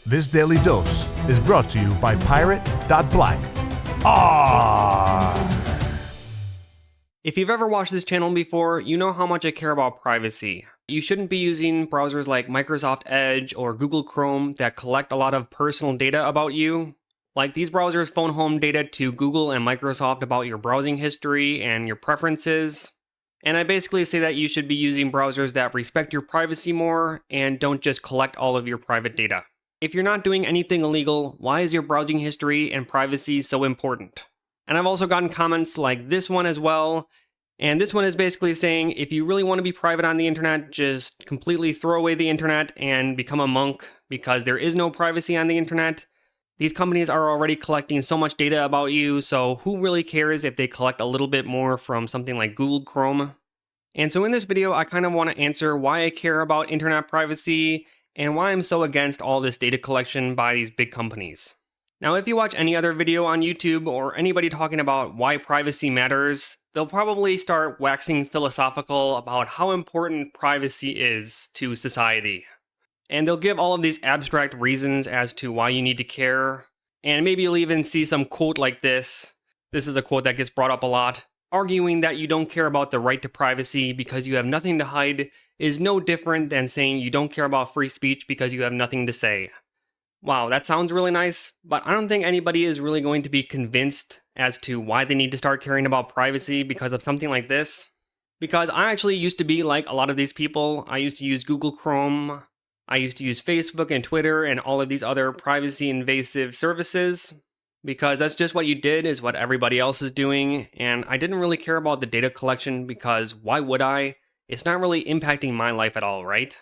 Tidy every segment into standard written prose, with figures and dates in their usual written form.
This daily dose is brought to you by Pirate.Black. ARRR! If you've ever watched this channel before, you know how much I care about privacy. You shouldn't be using browsers like Microsoft Edge or Google Chrome that collect a lot of personal data about you. Like, these browsers phone home data to Google and Microsoft about your browsing history and your preferences. And I basically say that you should be using browsers that respect your privacy more and don't just collect all of your private data. If you're not doing anything illegal, why is your browsing history and privacy so important? And I've also gotten comments like this one as well. And this one is basically saying, if you really want to be private on the internet, just completely throw away the internet and become a monk, because there is no privacy on the internet. These companies are already collecting so much data about you, so who really cares if they collect a little bit more from something like Google Chrome? And so in this video, I kind of want to answer why I care about internet privacy and why I'm so against all this data collection by these big companies. Now, if you watch any other video on YouTube or anybody talking about why privacy matters, they'll probably start waxing philosophical about how important privacy is to society. And they'll give all of these abstract reasons as to why you need to care. And maybe you'll even see some quote like this. This is a quote that gets brought up a lot. Arguing that you don't care about the right to privacy because you have nothing to hide is no different than saying you don't care about free speech because you have nothing to say. Wow, that sounds really nice, but I don't think anybody is really going to be convinced as to why they need to start caring about privacy because of something like this. Because I actually used to be like a lot of these people. I used to use Google Chrome, I used to use Facebook and Twitter and all of these other privacy invasive services, because that's just what you did, is what everybody else is doing, and I didn't really care about the data collection because why would I? It's not really impacting my life at all, right?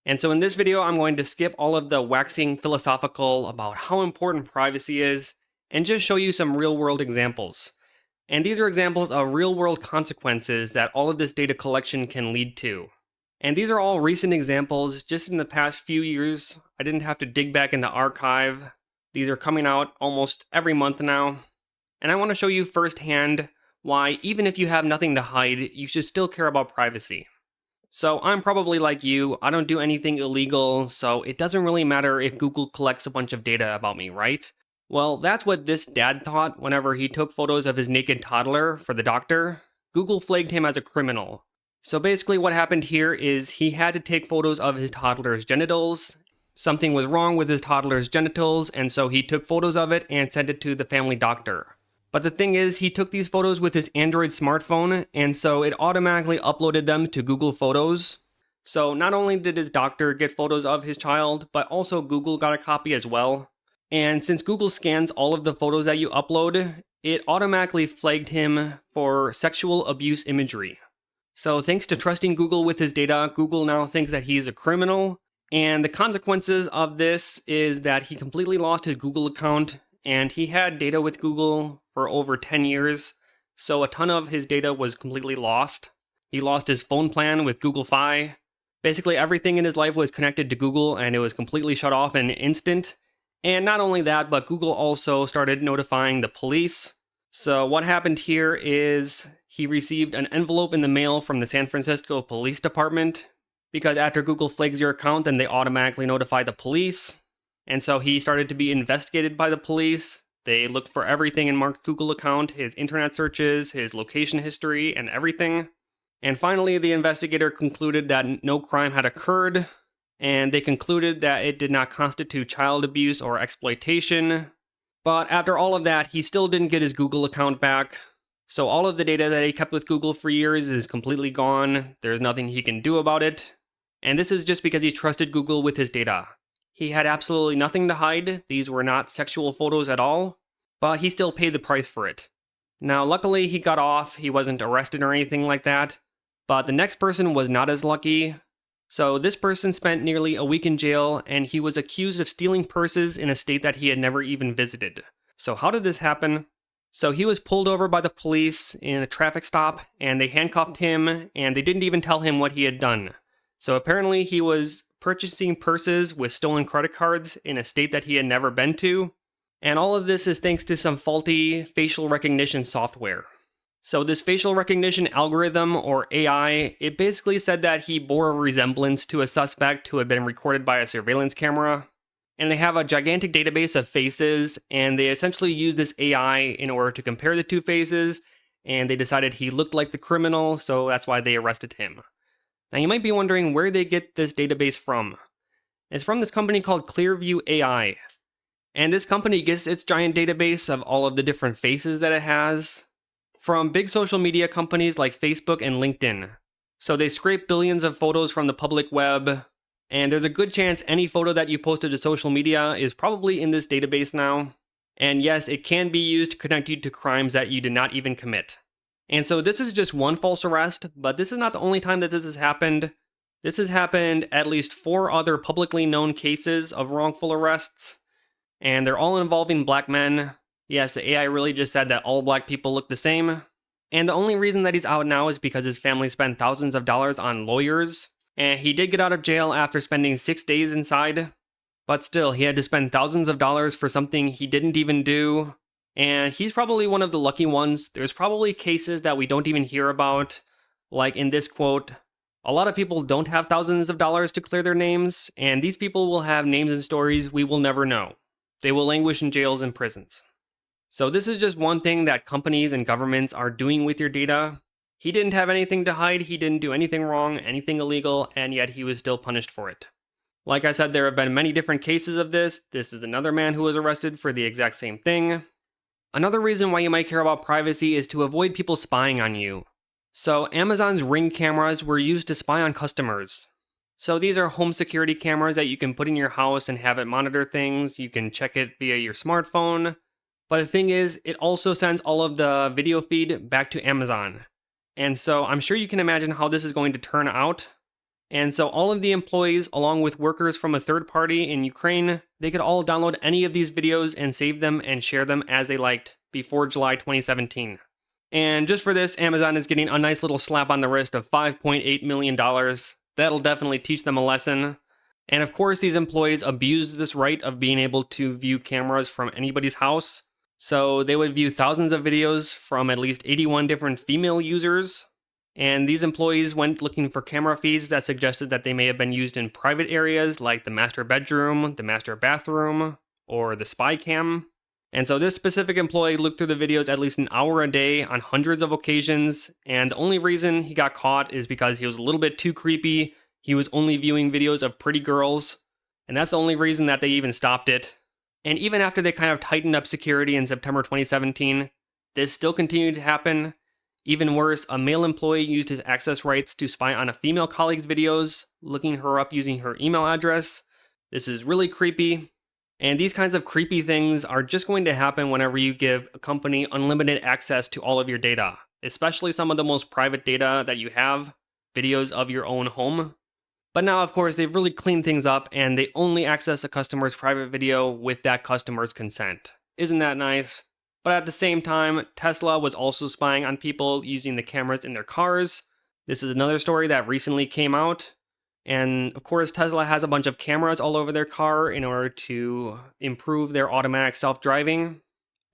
And so in this video, I'm going to skip all of the waxing philosophical about how important privacy is and just show you some real-world examples. And these are examples of real-world consequences that all of this data collection can lead to. And these are all recent examples just in the past few years. I didn't have to dig back in the archive. These are coming out almost every month now. And I want to show you firsthand why, even if you have nothing to hide, you should still care about privacy. So I'm probably like you, I don't do anything illegal, so it doesn't really matter if Google collects a bunch of data about me, right? Well, that's what this dad thought whenever he took photos of his naked toddler for the doctor. Google flagged him as a criminal. So basically what happened here is he had to take photos of his toddler's genitals. Something was wrong with his toddler's genitals, and so he took photos of it and sent it to the family doctor. But the thing is, he took these photos with his Android smartphone, and so it automatically uploaded them to Google Photos. So not only did his doctor get photos of his child, but also Google got a copy as well. And since Google scans all of the photos that you upload, it automatically flagged him for sexual abuse imagery. So thanks to trusting Google with his data, Google now thinks that he's a criminal. And the consequences of this is that he completely lost his Google account, and he had data with Google for over 10 years, so a ton of his data was completely lost. He lost his phone plan with Google Fi. Basically everything in his life was connected to Google, and it was completely shut off in an instant. And not only that, but Google also started notifying the police. So what happened here is he received an envelope in the mail from the San Francisco Police Department, because after Google flags your account, then they automatically notify the police. And so he started to be investigated by the police. They looked for everything in Mark's Google account, his internet searches, his location history, and everything. And finally, the investigator concluded that no crime had occurred, and they concluded that it did not constitute child abuse or exploitation. But after all of that, he still didn't get his Google account back. So all of the data that he kept with Google for years is completely gone. There's nothing he can do about it. And this is just because he trusted Google with his data. He had absolutely nothing to hide. These were not sexual photos at all, but he still paid the price for it. Now, luckily he got off. He wasn't arrested or anything like that, but the next person was not as lucky. So this person spent nearly a week in jail, and he was accused of stealing purses in a state that he had never even visited. So how did this happen? So he was pulled over by the police in a traffic stop, and they handcuffed him, and they didn't even tell him what he had done. So apparently he was purchasing purses with stolen credit cards in a state that he had never been to. And all of this is thanks to some faulty facial recognition software. So this facial recognition algorithm, or AI, it basically said that he bore a resemblance to a suspect who had been recorded by a surveillance camera. And they have a gigantic database of faces, and they essentially use this AI in order to compare the two faces, and they decided he looked like the criminal, so that's why they arrested him. Now you might be wondering where they get this database from. It's from this company called Clearview AI. And this company gets its giant database of all of the different faces that it has from big social media companies like Facebook and LinkedIn. So they scrape billions of photos from the public web, and there's a good chance any photo that you posted to social media is probably in this database now. And yes, it can be used to connect you to crimes that you did not even commit. And so this is just one false arrest, but this is not the only time that this has happened. This has happened at least 4 other publicly known cases of wrongful arrests, and they're all involving black men. Yes, the AI really just said that all black people look the same. And the only reason that he's out now is because his family spent thousands of dollars on lawyers, and he did get out of jail after spending 6 days inside. But still, he had to spend thousands of dollars for something he didn't even do. And he's probably one of the lucky ones. There's probably cases that we don't even hear about. Like in this quote, a lot of people don't have thousands of dollars to clear their names, and these people will have names and stories we will never know. They will languish in jails and prisons. So this is just one thing that companies and governments are doing with your data. He didn't have anything to hide, he didn't do anything wrong, anything illegal, and yet he was still punished for it. Like I said, there have been many different cases of this. This is another man who was arrested for the exact same thing. Another reason why you might care about privacy is to avoid people spying on you. So Amazon's Ring cameras were used to spy on customers. So these are home security cameras that you can put in your house and have it monitor things. You can check it via your smartphone. But the thing is, it also sends all of the video feed back to Amazon. And so I'm sure you can imagine how this is going to turn out. And so all of the employees, along with workers from a third party in Ukraine, they could all download any of these videos and save them and share them as they liked before July 2017. And just for this, Amazon is getting a nice little slap on the wrist of $5.8 million. That'll definitely teach them a lesson. And of course, these employees abused this right of being able to view cameras from anybody's house. So they would view thousands of videos from at least 81 different female users. And these employees went looking for camera feeds that suggested that they may have been used in private areas like the master bedroom, the master bathroom, or the spy cam. And so this specific employee looked through the videos at least an hour a day on hundreds of occasions, and the only reason he got caught is because he was a little bit too creepy. He was only viewing videos of pretty girls, and that's the only reason that they even stopped it. And even after they kind of tightened up security in September 2017, this still continued to happen. Even worse, a male employee used his access rights to spy on a female colleague's videos, looking her up using her email address. This is really creepy. And these kinds of creepy things are just going to happen whenever you give a company unlimited access to all of your data, especially some of the most private data that you have, videos of your own home. But now, of course, they've really cleaned things up and they only access a customer's private video with that customer's consent. Isn't that nice? But at the same time, Tesla was also spying on people using the cameras in their cars. This is another story that recently came out. And of course, Tesla has a bunch of cameras all over their car in order to improve their automatic self-driving.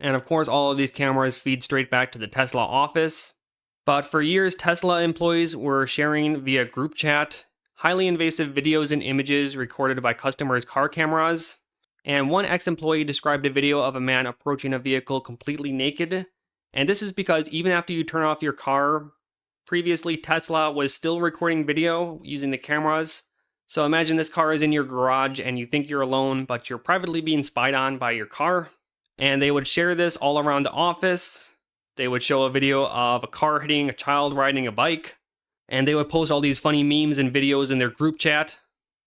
And of course, all of these cameras feed straight back to the Tesla office. But for years, Tesla employees were sharing via group chat highly invasive videos and images recorded by customers' car cameras. And one ex-employee described a video of a man approaching a vehicle completely naked. And this is because even after you turn off your car, previously Tesla was still recording video using the cameras. So imagine this car is in your garage and you think you're alone, but you're privately being spied on by your car. And they would share this all around the office. They would show a video of a car hitting a child riding a bike. And they would post all these funny memes and videos in their group chat.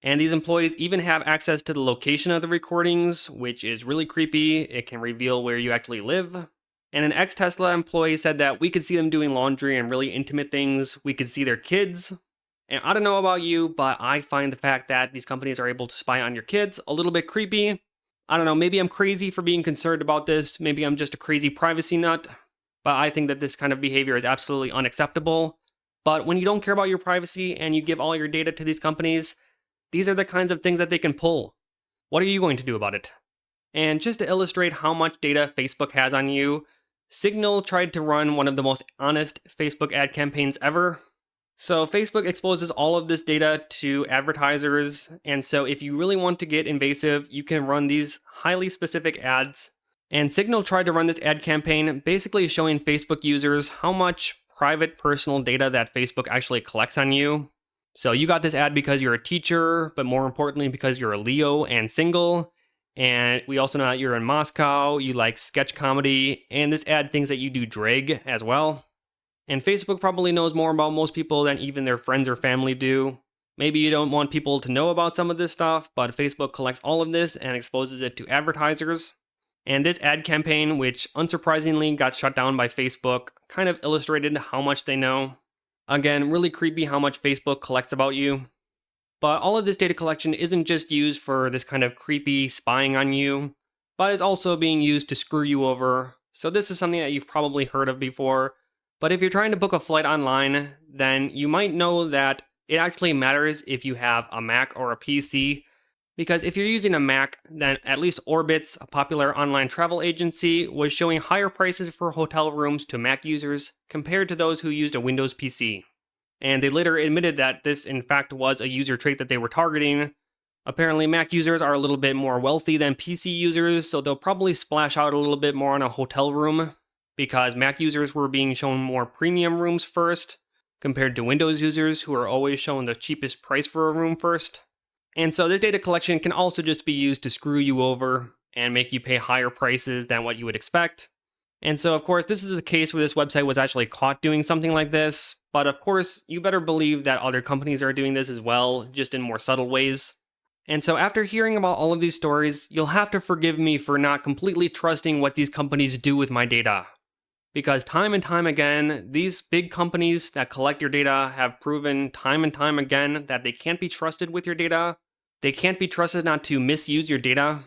And these employees even have access to the location of the recordings, which is really creepy. It can reveal where you actually live. And an ex-Tesla employee said that we could see them doing laundry and really intimate things. We could see their kids. And I don't know about you, but I find the fact that these companies are able to spy on your kids a little bit creepy. I don't know, maybe I'm crazy for being concerned about this. Maybe I'm just a crazy privacy nut. But I think that this kind of behavior is absolutely unacceptable. But when you don't care about your privacy and you give all your data to these companies, these are the kinds of things that they can pull. What are you going to do about it? And just to illustrate how much data Facebook has on you, Signal tried to run one of the most honest Facebook ad campaigns ever. So Facebook exposes all of this data to advertisers, and so if you really want to get invasive, you can run these highly specific ads. And Signal tried to run this ad campaign basically showing Facebook users how much private personal data that Facebook actually collects on you. So you got this ad because you're a teacher, but more importantly because you're a Leo and single. And we also know that you're in Moscow, you like sketch comedy, and this ad thinks that you do drag as well. And Facebook probably knows more about most people than even their friends or family do. Maybe you don't want people to know about some of this stuff, but Facebook collects all of this and exposes it to advertisers. And this ad campaign, which unsurprisingly got shut down by Facebook, kind of illustrated how much they know. Again, really creepy how much Facebook collects about you. But all of this data collection isn't just used for this kind of creepy spying on you, but is also being used to screw you over. So this is something that you've probably heard of before. But if you're trying to book a flight online, then you might know that it actually matters if you have a Mac or a PC. Because if you're using a Mac, then at least Orbitz, a popular online travel agency, was showing higher prices for hotel rooms to Mac users compared to those who used a Windows PC. And they later admitted that this in fact was a user trait that they were targeting. Apparently Mac users are a little bit more wealthy than PC users, so they'll probably splash out a little bit more on a hotel room, because Mac users were being shown more premium rooms first, compared to Windows users who are always shown the cheapest price for a room first. And so this data collection can also just be used to screw you over and make you pay higher prices than what you would expect. And so of course this is the case where this website was actually caught doing something like this, but of course you better believe that other companies are doing this as well, just in more subtle ways. And so after hearing about all of these stories, you'll have to forgive me for not completely trusting what these companies do with my data. Because time and time again, these big companies that collect your data have proven time and time again that they can't be trusted with your data. They can't be trusted not to misuse your data.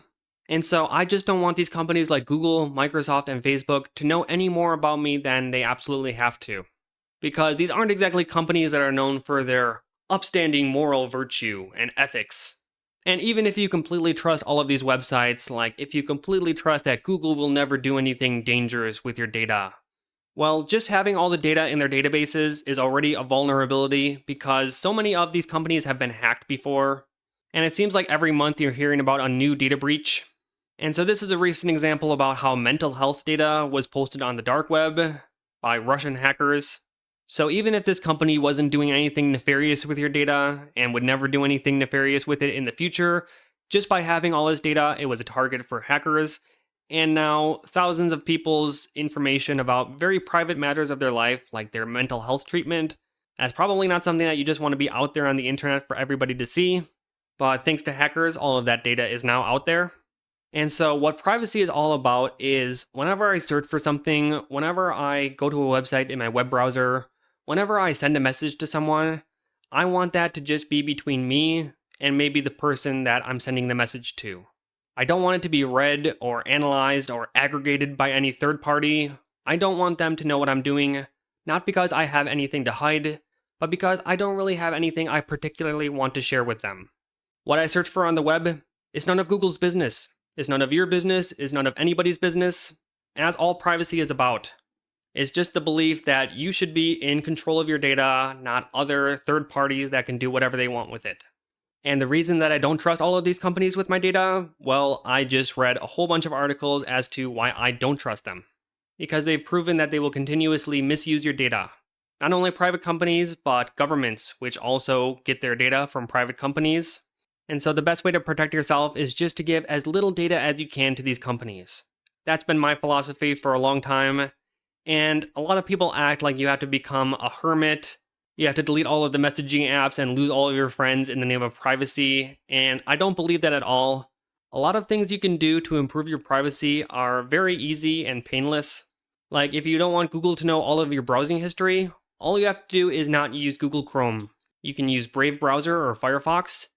And so I just don't want these companies like Google, Microsoft, and Facebook to know any more about me than they absolutely have to. Because these aren't exactly companies that are known for their upstanding moral virtue and ethics. And even if you completely trust all of these websites, like if you completely trust that Google will never do anything dangerous with your data, well, just having all the data in their databases is already a vulnerability because so many of these companies have been hacked before. And it seems like every month you're hearing about a new data breach. And so this is a recent example about how mental health data was posted on the dark web by Russian hackers. So even if this company wasn't doing anything nefarious with your data and would never do anything nefarious with it in the future, just by having all this data, it was a target for hackers. And now thousands of people's information about very private matters of their life, like their mental health treatment, that's probably not something that you just want to be out there on the internet for everybody to see. But thanks to hackers, all of that data is now out there. And so what privacy is all about is whenever I search for something, whenever I go to a website in my web browser, whenever I send a message to someone, I want that to just be between me and maybe the person that I'm sending the message to. I don't want it to be read or analyzed or aggregated by any third party. I don't want them to know what I'm doing, not because I have anything to hide, but because I don't really have anything I particularly want to share with them. What I search for on the web is none of Google's business. It's none of your business, it's none of anybody's business, and that's all privacy is about. It's just the belief that you should be in control of your data, not other third parties that can do whatever they want with it. And the reason that I don't trust all of these companies with my data, well, I just read a whole bunch of articles as to why I don't trust them. Because they've proven that they will continuously misuse your data. Not only private companies, but governments, which also get their data from private companies. And so the best way to protect yourself is just to give as little data as you can to these companies. That's been my philosophy for a long time. And a lot of people act like you have to become a hermit. You have to delete all of the messaging apps and lose all of your friends in the name of privacy. And I don't believe that at all. A lot of things you can do to improve your privacy are very easy and painless. Like if you don't want Google to know all of your browsing history, all you have to do is not use Google Chrome. You can use Brave browser or Firefox.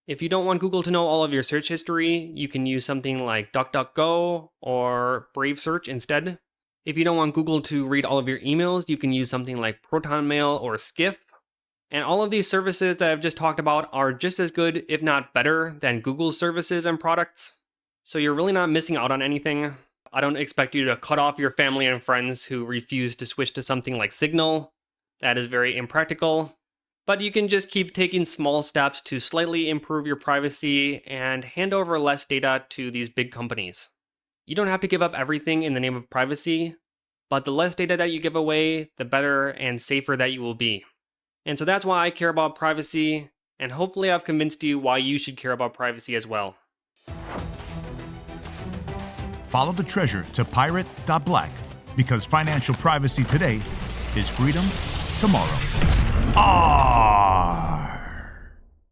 If you don't want Google to know all of your search history, you can use something like DuckDuckGo or Brave Search instead. If you don't want Google to read all of your emails, you can use something like ProtonMail or Skiff. And all of these services that I've just talked about are just as good, if not better, than Google's services and products. So you're really not missing out on anything. I don't expect you to cut off your family and friends who refuse to switch to something like Signal. That is very impractical. But you can just keep taking small steps to slightly improve your privacy and hand over less data to these big companies. You don't have to give up everything in the name of privacy, but the less data that you give away, the better and safer that you will be. And so that's why I care about privacy, and hopefully I've convinced you why you should care about privacy as well. Follow the treasure to pirate.black, because financial privacy today is freedom tomorrow. ARRR!